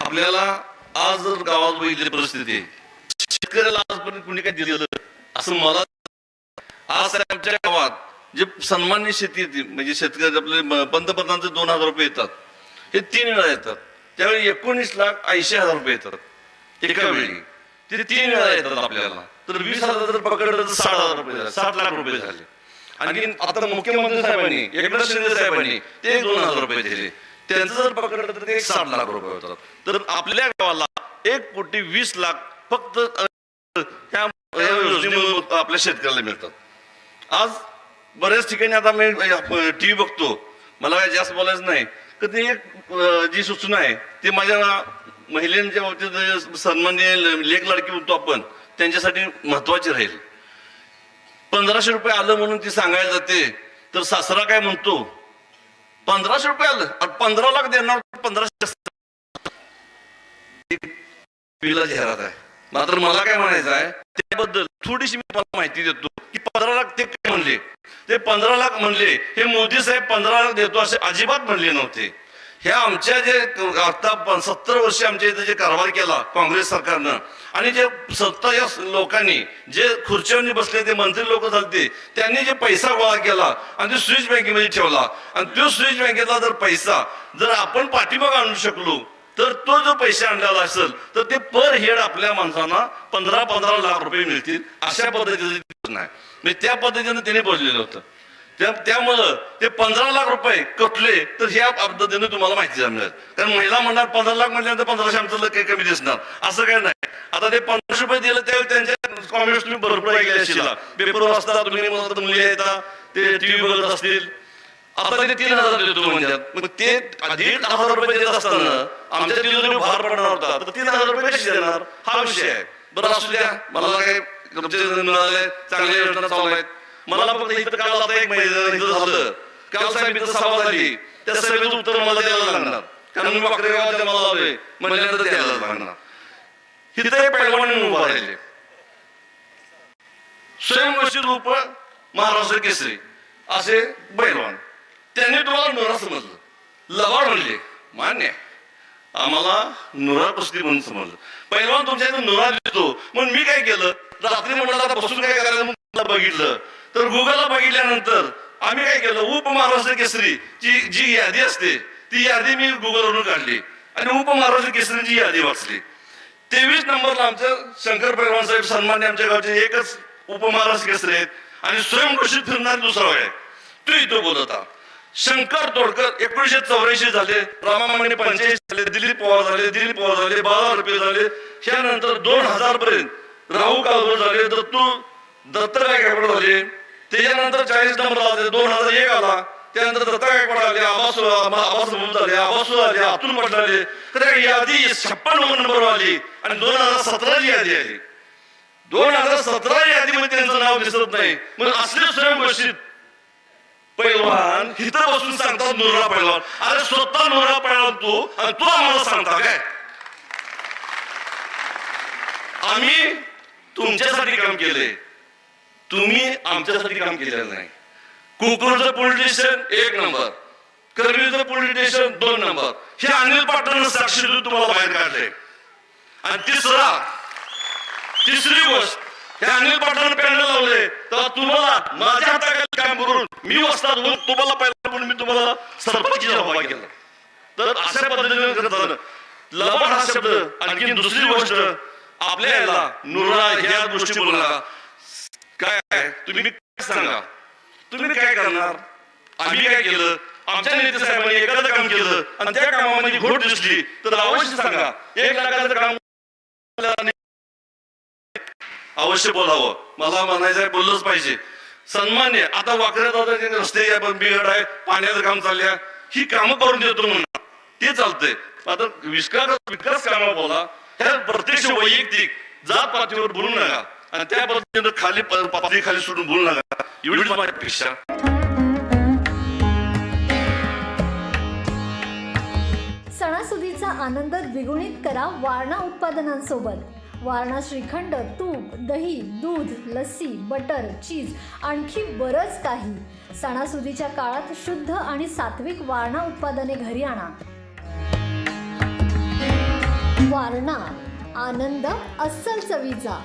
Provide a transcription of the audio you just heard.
आपल्याला आज जर गावात बघितली परिस्थिती आहे, शेतकऱ्याला आजपर्यंत कुणी काय दिलं असं मला आज आमच्या गावात जे सन्मान्य शेती येते म्हणजे शेतकरी आपले पंतप्रधानांचे 2,000 रुपये येतात, हे 3 वेळा येतात. त्यावेळी 19,80,000 रुपये येतात एका वेळी. ते 3 वेळा येतात आपल्याला. तर 20,000 जर पकडलं तर 60,000 रुपये झाले, 60 लाख रुपये झाले. आणि आता मुख्यमंत्री साहेबांनी एकनाथ शिंदे साहेबांनी ते 2,000 रुपये दिले. त्यांचं जर पकडलं तर ते 60 लाख रुपये होतात. तर आपल्या गावाला 1,20,00,000 फक्त ह्या योजनेमुळे आपल्या शेतकऱ्याला मिळतात. आज बऱ्याच ठिकाणी आता मी टीव्ही बघतो, मला काही जास्त बोलायचं नाही, तर ते एक जी सूचना आहे ती माझ्या महिलांच्या बाबतीत सन्मान्य लेक लाडकी म्हणतो आपण, त्यांच्यासाठी महत्वाची राहील. 1,500 रुपये आलं म्हणून ती सांगायला जाते, तर सासरा काय म्हणतो 1,500 रुपये आलं, 15 लाख देणार, 1,500 जाहिरात आहे. मात्र मला काय म्हणायचं आहे त्याबद्दल थोडीशी मी मला माहिती देतो की 15 लाख ते काय म्हणले. ते 15 लाख म्हणले हे मोदी साहेब 15 लाख देतो असे अजिबात म्हणले नव्हते. ह्या आमच्या जे आता 70 वर्ष आमच्या इथे जे कारभार केला काँग्रेस सरकारनं आणि जे सत्ता या लोकांनी जे खुर्च्यांनी बसले ते मंत्री लोक झालते, त्यांनी जे पैसा गोळा केला आणि तो स्विस बँकेमध्ये ठेवला आणि तो स्विस बँकेतला जर पैसा जर आपण पाठीमागे आणू शकलो तर तो जो पैसे आणलेला असेल तर ते पर हेड आपल्या माणसांना 15-15 लाख रुपये मिळतील अशा पद्धतीचं नाही. म्हणजे त्या पद्धतीने त्यांनी बोललेलं होतं. त्यामुळं ते 15 लाख रुपये कटले तर ह्या पद्धतीने तुम्हाला माहिती मिळेल. कारण महिला म्हणणार 15 लाख म्हटल्यानंतर 1500 आमचं काही कमी दिसणार असं काही नाही. आता ते 500 रुपये दिलं त्यावेळी त्यांच्या कॉमेंट्स तुम्ही भरपूर ऐकले असतील, पेपर वाचता तुम्ही, मुली येतात ते टीव्ही बघत असतील. आता ते 3,000 देतो म्हणतात, मग ते 1,500 रुपये देत असताना आमच्या तिजोरीवर भार पडणार होता, तर 3,000 रुपये कसे देणार हा विषय आहे. बरं असू द्या, मला काही मिळाले, चांगल्या योजना चालू आहेत. मला फक्त इथं काल आता एक महिना इथं झालं, काल साहेब इथं सभा झाली, त्या सभेचं उत्तर मला द्यायला लागणार कारण मी वाकडे गावात जन्माला आलोय म्हणल्यानंतर द्यायला लागणार. इथं एक पैलवान उभा राहिले, स्वयंघोषित उप महाराष्ट्र केसरी असे पैलवान. त्यांनी तुम्हाला नुरा समजलं, लबाड म्हणले, मान्य आम्हाला नुरा कुस्ती म्हणून समजलं. पैलवान तुमच्या इथं नुरा दिसतो म्हणून मी काय केलं, रात्री म्हणलं आता बसून काय करायचं म्हणून बघितलं, तर गुगलला बघितल्यानंतर आम्ही काय केलं, उप महाराष्ट्र केसरी जी यादी असते ती यादी मी गुगलवरून काढली आणि उप महाराष्ट्र केसरीची यादी वाचली. 23 नंबरला आमचं शंकर पैलवान साहेब सन्मान्य आमच्या गावचे एकच उपमहाराष्ट्र केसरी आहेत आणि स्वयंघोषित फिरणार दुसरा आहे तो इथं बोलता. शंकर तोडकर 1984 झाले, रामामाने 85 झाले, दिलीप पवार झाले, बाळा रुपये झाले, त्यानंतर 2000 पर्यंत राहू कालभर झाले, दत्तराय गायकवाड झाले, त्याच्यानंतर 40 नंबर आले, 2001 आला, त्यानंतर दत्ता गायकवाड आले, आबास झाले, आले, अतुल पाटील आले, तर यादी 56 नंबर आली आणि 2017 ची यादी आली. 2017 यादीमध्ये त्यांचं नाव दिसत नाही. मग असले स्वयंघोषित पैलवान इथं बसून सांगतात नुरा पैलवान. अरे स्वतः नुरा पैलवान तू आणि तू आम्हाला सांगता काय? आम्ही तुमच्यासाठी काम केले, तुम्ही आमच्यासाठी काम केलेलं नाही. कुकूरचं पोलीस स्टेशन 1 नंबर, करवीचं पोलीस स्टेशन 2 नंबर, हे अनिल पाटलांना साक्षी देऊन तुम्हाला बाहेर काढले. आणि तिसरी गोष्ट, हे अनिल पाटलांना पॅनल लावले तर तुम्हाला माझ्या हाताखाली काम करून मी वस्ताद होऊन तुम्हाला पहिला मी तुम्हाला सरपंचीचा हवा केला. तर अशा पद्धतीने करत लबाड हा शब्द. आणखी दुसरी गोष्ट, आपल्या याला नुरा ह्या गोष्टी बोलू नका. काय तुम्ही काय सांगा, तुम्ही काय करणार, आम्ही काय केलं, आमच्या नेते साहेबांनी एखादं काम केलं आणि त्या कामामध्ये घोट दिसली तर अवश्य सांगा. 1 लाखाचं काम अवश्य बोलावं. मला म्हणायचं आहे बोललंच पाहिजे. सन्मान्य आता वाकड्यात रस्ते बिघड आहे, पाण्याचं काम चालल्या, ही कामं करून देतो म्हणून ते चालतंय. आता विकास कामं बोला, ह्या प्रत्यक्ष वैयक्तिक जात पातळीवर बोलू नका आणि त्या पद्धतीने खाली पातळी खाली सोडून बोलू नका, एवढीच माझी अपेक्षा. सणासुदीचा आनंद द्विगुणित करा वारणा उत्पादनांसोबत. वारणा श्रीखंड, तूप, दही, दूध, लस्सी, बटर, चीज आणखी बरंच काही. सणासुदीच्या काळात शुद्ध आणि सात्विक वारणा उत्पादने घरी आणा. वारणा, आनंद अस्सल चवीचा.